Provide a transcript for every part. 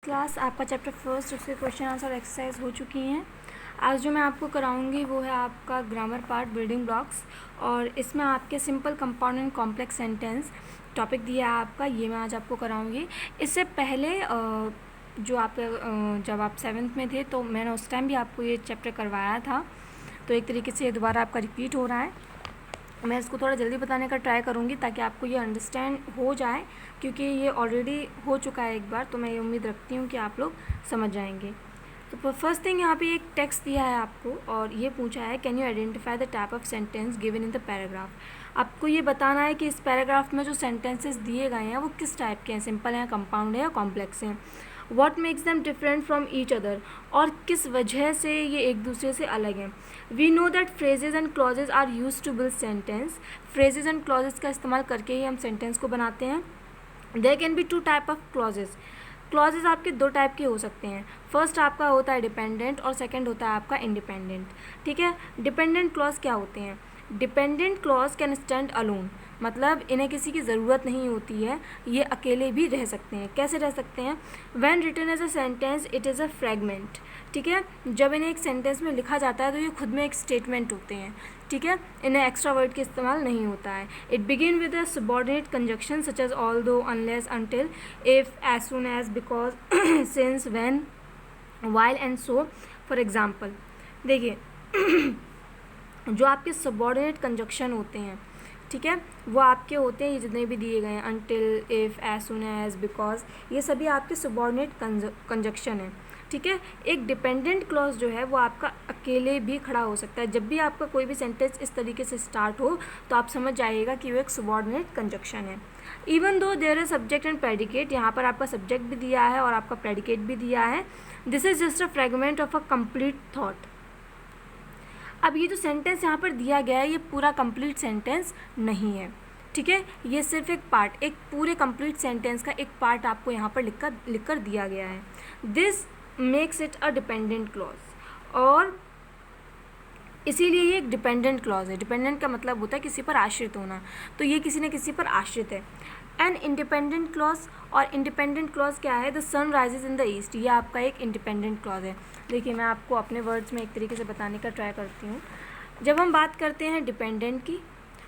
Class आपका chapter first उसके question answer exercise हो चुकी हैं। आज जो मैं आपको कराऊंगी वो है आपका ग्रामर पार्ट बिल्डिंग ब्लॉक्स, और इसमें आपके simple compound and complex sentence topic दिया है आपका, ये मैं आज आपको कराऊंगी। इससे पहले जो आप जब आप 7th में थे तो मैंने उस टाइम भी आपको ये चैप्टर करवाया था, तो एक तरीके से ये दोबारा आपका रिपीट हो रहा है। मैं इसको थोड़ा जल्दी बताने का ट्राई करूँगी ताकि आपको ये अंडरस्टैंड हो जाए, क्योंकि ये ऑलरेडी हो चुका है एक बार, तो मैं ये उम्मीद रखती हूँ कि आप लोग समझ जाएंगे। तो फर्स्ट थिंग यहाँ पे एक टेक्स्ट दिया है आपको और ये पूछा है can you identify the type of sentence given in the paragraph. आपको ये बताना है कि इस पैराग्राफ में जो सेंटेंसेस दिए गए हैं वो किस टाइप के हैं, सिंपल हैं, कंपाउंड है या कॉम्प्लेक्स हैं। What makes them different from each other, और किस वजह से ये एक दूसरे से अलग हैं। We know that phrases and clauses are use to build sentence. Phrases and clauses का इस्तेमाल करके ही हम सेंटेंस को बनाते हैं। There can be 2 type of clauses. Clauses आपके 2 टाइप के हो सकते हैं। फर्स्ट आपका होता है डिपेंडेंट और सेकंड होता है आपका इंडिपेंडेंट। ठीक है, डिपेंडेंट क्लॉज क्या होते हैं? Dependent clause can stand alone, मतलब इन्हें किसी की ज़रूरत नहीं होती है, ये अकेले भी रह सकते हैं। कैसे रह सकते हैं? When written as a sentence it is a fragment. ठीक है, जब इन्हें एक सेंटेंस में लिखा जाता है तो ये खुद में एक स्टेटमेंट होते हैं। ठीक है, इन्हें एक्स्ट्रा वर्ड के इस्तेमाल नहीं होता है। It begin with a subordinate conjunction such as although, unless, until, if, as soon as, because, since, when, while and so. For example देखिए जो आपके सबऑर्डिनेट कंजक्शन होते हैं, ठीक है, वो आपके होते हैं, ये जितने भी दिए गए हैं, until, if, as soon as, because, ये सभी आपके सबऑर्डिनेट कंजक्शन है। ठीक है, एक डिपेंडेंट क्लॉज जो है वो आपका अकेले भी खड़ा हो सकता है। जब भी आपका कोई भी सेंटेंस इस तरीके से स्टार्ट हो तो आप समझ जाइएगा कि वो एक सबऑर्डिनेट कंजक्शन है। Even though there is subject and predicate, यहाँ पर आपका सब्जेक्ट भी दिया है और आपका प्रेडिकेट भी दिया है। This is just a fragment of a complete thought. अब ये जो सेंटेंस यहाँ पर दिया गया है ये पूरा कंप्लीट सेंटेंस नहीं है। ठीक है, ये सिर्फ एक पार्ट, एक पूरे कंप्लीट सेंटेंस का एक पार्ट आपको यहाँ पर लिखकर दिया गया है। This makes it a dependent clause, और इसीलिए ये एक डिपेंडेंट क्लॉज है। डिपेंडेंट का मतलब होता है किसी पर आश्रित होना, तो ये किसी न किसी पर आश्रित है। एन इंडिपेंडेंट क्लॉज, और इंडिपेंडेंट क्लॉज क्या है? The sun rises in the east, ये आपका एक इंडिपेंडेंट क्लॉज है। देखिए मैं आपको अपने वर्ड्स में एक तरीके से बताने का ट्राई करती हूँ। जब हम बात करते हैं डिपेंडेंट की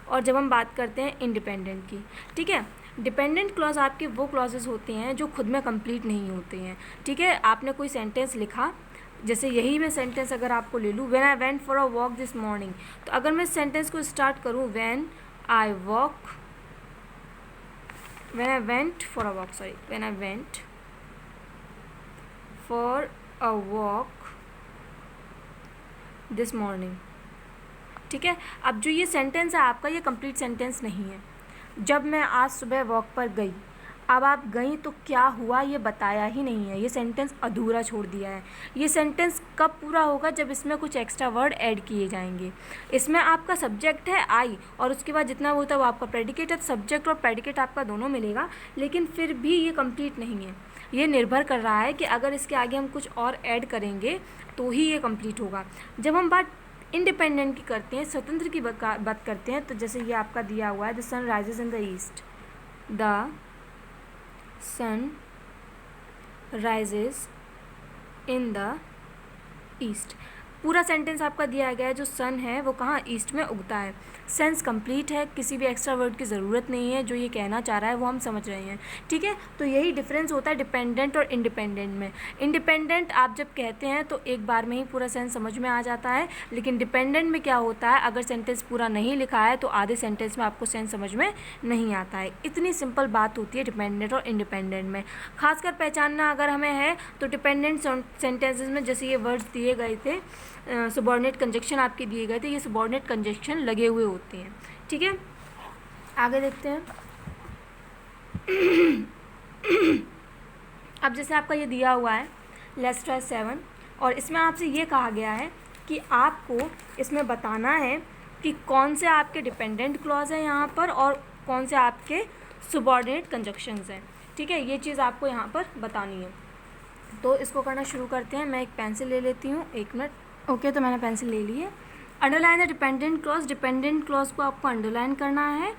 और जब हम बात करते हैं इंडिपेंडेंट की, ठीक है, डिपेंडेंट क्लॉज आपके वो क्लॉजेज होते हैं जो खुद में कंप्लीट नहीं होते हैं। ठीक है, आपने कोई सेंटेंस लिखा, जैसे यही मैं सेंटेंस अगर आपको ले लूँ, when I went for a walk this morning, तो अगर मैं सेंटेंस को स्टार्ट करूँ when I went for a walk this morning, ठीक है, अब जो ये सेंटेंस है आपका ये कंप्लीट सेंटेंस नहीं है। जब मैं आज सुबह वॉक पर गई, अब आप गई तो क्या हुआ ये बताया ही नहीं है, ये सेंटेंस अधूरा छोड़ दिया है। ये सेंटेंस कब पूरा होगा? जब इसमें कुछ एक्स्ट्रा वर्ड ऐड किए जाएंगे। इसमें आपका सब्जेक्ट है आई और उसके बाद जितना होता है वो आपका प्रेडिकेट है। सब्जेक्ट और प्रेडिकेट आपका दोनों मिलेगा, लेकिन फिर भी ये कंप्लीट नहीं है। ये निर्भर कर रहा है कि अगर इसके आगे हम कुछ और ऐड करेंगे तो ही ये कंप्लीट होगा। जब हम बात इंडिपेंडेंट की करते हैं, स्वतंत्र की बात करते हैं, तो जैसे ये आपका दिया हुआ है the sun rises in the east, the sun rises in the east. पूरा सेंटेंस आपका दिया गया है, जो सन है वो कहाँ? ईस्ट में उगता है। सेंस कंप्लीट है, किसी भी एक्स्ट्रा वर्ड की ज़रूरत नहीं है, जो ये कहना चाह रहा है वो हम समझ रहे हैं। ठीक है, तो यही डिफरेंस होता है डिपेंडेंट और इंडिपेंडेंट में। इंडिपेंडेंट आप जब कहते हैं तो एक बार में ही पूरा सेंस समझ में आ जाता है, लेकिन डिपेंडेंट में क्या होता है, अगर सेंटेंस पूरा नहीं लिखा है तो आधे सेंटेंस में आपको सेंस समझ में नहीं आता है। इतनी सिंपल बात होती है डिपेंडेंट और इंडिपेंडेंट में। खासकर पहचानना अगर हमें है तो डिपेंडेंट सेंटेंसेस में जैसे ये वर्ड्स दिए गए थे, सबऑर्डिनेट कंजक्शन आपके दिए गए थे, ये सबऑर्डिनेट कंजक्शन लगे हुए होते हैं। ठीक है, आगे देखते हैं। अब जैसे आपका ये दिया हुआ है लेट्स ट्राई 7, और इसमें आपसे ये कहा गया है कि आपको इसमें बताना है कि कौन से आपके डिपेंडेंट क्लॉज हैं यहाँ पर और कौन से आपके सबऑर्डिनेट कंजक्शंस हैं। ठीक है, ये चीज़ आपको यहाँ पर बतानी है। तो इसको करना शुरू करते हैं। मैं एक पेंसिल ले लेती हूँ, 1 मिनट। ओके, तो मैंने पेंसिल ले ली है। अंडरलाइन द डिपेंडेंट क्लॉज को आपको अंडरलाइन करना है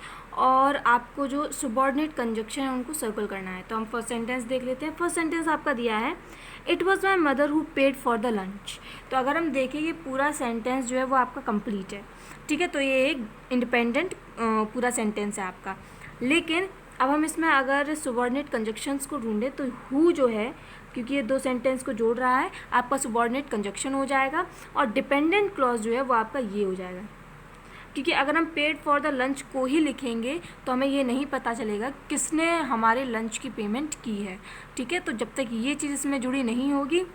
और आपको जो सुबॉर्डिनेट कंजक्शन है उनको सर्कल करना है। तो हम फर्स्ट सेंटेंस देख लेते हैं। फर्स्ट सेंटेंस आपका दिया है, it was my mother who paid for the lunch. तो अगर हम देखें ये पूरा सेंटेंस जो है वो आपका कंप्लीट है, ठीक है। तो ये एक इंडिपेंडेंट पूरा सेंटेंस है आपका। लेकिन अब हम इसमें अगर सुबॉर्डिनेट कंजक्शंस को ढूंढें तो हु जो है, क्योंकि ये दो सेंटेंस को जोड़ रहा है, आपका सुबॉर्डिनेट कंजक्शन हो जाएगा और डिपेंडेंट क्लॉज जो है वो आपका ये हो जाएगा। क्योंकि अगर हम पेड फॉर द लंच को ही लिखेंगे तो हमें ये नहीं पता चलेगा किसने हमारे लंच की पेमेंट की है, ठीक है। तो जब तक ये चीज़ इसमें जुड़ी नहीं होगी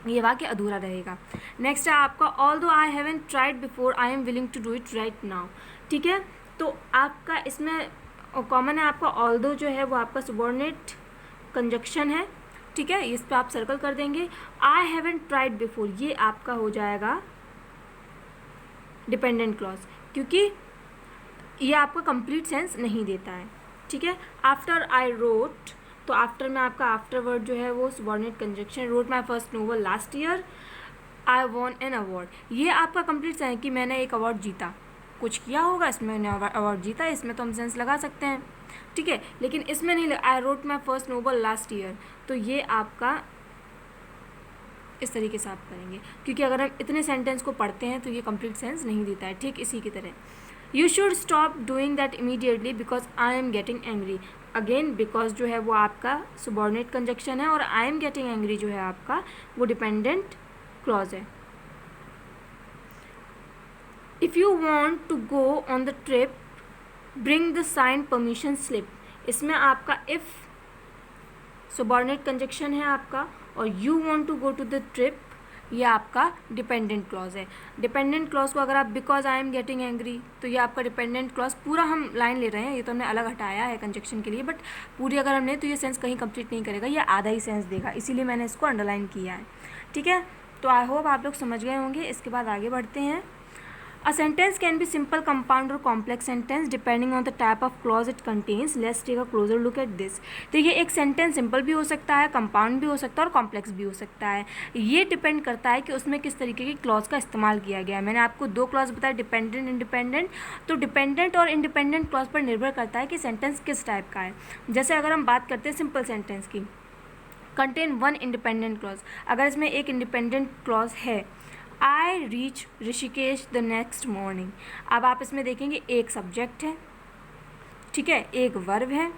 ये वाक्य अधूरा रहेगा। नेक्स्ट है आपका, although I haven't tried before I am willing to do it right now, ठीक है। तो आपका इसमें कॉमन है आपका ऑल्दो जो है वो आपका सुबॉर्डिनेट कंजक्शन है, ठीक है। इस पर आप सर्कल कर देंगे। आई हैवंट ट्राइड बिफोर ये आपका हो जाएगा डिपेंडेंट क्लॉज, क्योंकि ये आपका कंप्लीट सेंस नहीं देता है, ठीक है। आफ्टर आई रोट, तो आफ्टर में आपका आफ्टर वर्ड जो है वो subordinate conjunction, road my first novel last year, I von an award, ये आपका कंप्लीट सेंस है कि मैंने एक अवार्ड जीता, कुछ किया होगा इसमें मैंने अवार्ड जीता, इसमें तो हम सेंस लगा सकते हैं, ठीक है। लेकिन इसमें नहीं, I wrote my first novel last year, तो ये आपका इस तरीके से आप करेंगे, क्योंकि अगर हम इतने सेंटेंस को पढ़ते हैं तो ये कंप्लीट सेंस नहीं देता है, ठीक इसी की तरह। You should stop doing that immediately because I am getting angry, again because जो है वो आपका सुबॉर्डिनेट कंजक्शन है और आई एम गेटिंग एंग्री जो है आपका वो डिपेंडेंट क्लॉज है। If you want to go on the trip bring the sign permission slip, इसमें आपका इफ़ सुबॉर्डिनेट कंजक्शन है आपका और you want to go to the trip ये आपका डिपेंडेंट क्लॉज है। डिपेंडेंट क्लॉज को अगर आप because I am getting angry, तो ये आपका डिपेंडेंट क्लॉज पूरा हम लाइन ले रहे हैं, ये तो हमने अलग हटाया है कंजक्शन के लिए, बट पूरी अगर हमने तो ये सेंस कहीं कंप्लीट नहीं करेगा, ये आधा ही सेंस देगा, इसीलिए मैंने इसको अंडरलाइन किया है, ठीक है। तो आई होप आप लोग समझ गए होंगे। इसके बाद आगे बढ़ते हैं। A sentence can be simple, compound or complex sentence depending on the type of clause it contains. Let's take a closer look at this. देखिए एक सेंटेंस सिंपल भी हो सकता है, कंपाउंड भी हो सकता है और कॉम्प्लेक्स भी हो सकता है। ये डिपेंड करता है कि उसमें किस तरीके की क्लॉज का इस्तेमाल किया गया है। मैंने आपको दो क्लॉज बताया, डिपेंडेंट इंडिपेंडेंट। तो डिपेंडेंट और इंडिपेंडेंट क्लॉज पर निर्भर करता है कि सेंटेंस किस टाइप का है। जैसे अगर हम बात करते हैं सिंपल सेंटेंस की, कंटेन वन इंडिपेंडेंट क्लॉज, अगर इसमें एक इंडिपेंडेंट क्लॉज है, I reach Rishikesh the next morning. अब आप इसमें देखेंगे एक सब्जेक्ट है, ठीक है, एक वर्ब है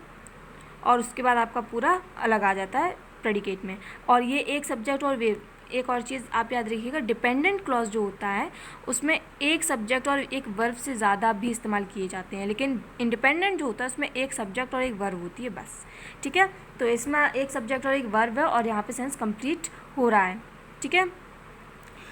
और उसके बाद आपका पूरा अलग आ जाता है प्रेडिकेट में, और ये एक सब्जेक्ट और वर्ब। एक और चीज़ आप याद रखिएगा, डिपेंडेंट क्लॉज जो होता है उसमें एक सब्जेक्ट और एक वर्ब से ज़्यादा भी इस्तेमाल किए जाते हैं, लेकिन इंडिपेंडेंट जो होता है उसमें एक सब्जेक्ट और एक वर्ब होती है बस, ठीक है। तो इसमें एक सब्जेक्ट और एक वर्ब है और यहाँ पे सेंस कंप्लीट हो रहा है, ठीक है।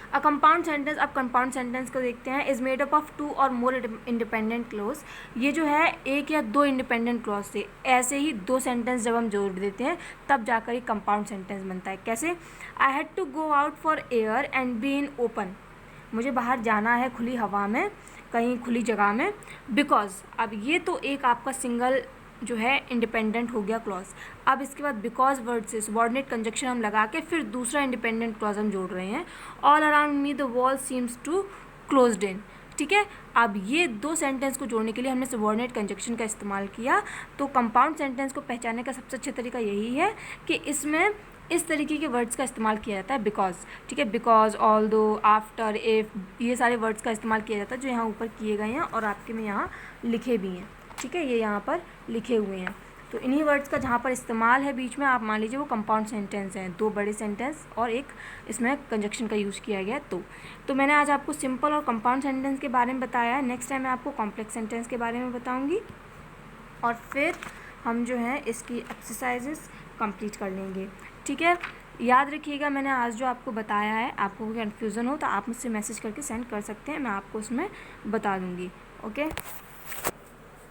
अ कंपाउंड सेंटेंस, अब कंपाउंड सेंटेंस को देखते हैं, is made up of two or more independent clause. ये जो है एक या दो इंडिपेंडेंट क्लॉज से, ऐसे ही दो सेंटेंस जब हम जोड़ देते हैं तब जाकर एक कंपाउंड सेंटेंस बनता है। कैसे? I had to go out for air and be in open, मुझे बाहर जाना है खुली हवा में, कहीं खुली जगह में, बिकॉज। अब ये तो एक आपका सिंगल जो है इंडिपेंडेंट हो गया क्लॉज। अब इसके बाद बिकॉज वर्ड से सबॉर्डिनेट कंजक्शन हम लगा के फिर दूसरा इंडिपेंडेंट क्लॉज हम जोड़ रहे हैं, all around me the wall seems to closed in, ठीक है। अब ये दो सेंटेंस को जोड़ने के लिए हमने सबॉर्डिनेट कंजक्शन का इस्तेमाल किया। तो कंपाउंड सेंटेंस को पहचानने का सबसे अच्छा तरीका यही है कि इसमें इस तरीके के वर्ड्स का इस्तेमाल किया जाता है, बिकॉज, ठीक है, बिकॉज, ऑल्दो, आफ्टर, इफ़, ये सारे वर्ड्स का इस्तेमाल किया जाता है जो यहाँ ऊपर किए गए हैं और आपके में यहाँ लिखे भी हैं, ठीक है, ये यहाँ पर लिखे हुए हैं। तो इन्हीं वर्ड्स का जहाँ पर इस्तेमाल है बीच में, आप मान लीजिए वो कंपाउंड सेंटेंस हैं, दो बड़े सेंटेंस और एक इसमें कंजक्शन का यूज़ किया गया है। तो मैंने आज आपको सिंपल और कंपाउंड सेंटेंस के बारे में बताया है। नेक्स्ट टाइम मैं आपको कॉम्प्लेक्स सेंटेंस के बारे में बताऊँगी और फिर हम जो है इसकी एक्सरसाइजेस कंप्लीट कर लेंगे, ठीक है। याद रखिएगा मैंने आज जो आपको बताया है, आपको कोई कन्फ्यूज़न हो तो आप मुझसे मैसेज करके सेंड कर सकते हैं, मैं आपको उसमें बता दूँगी, ओके।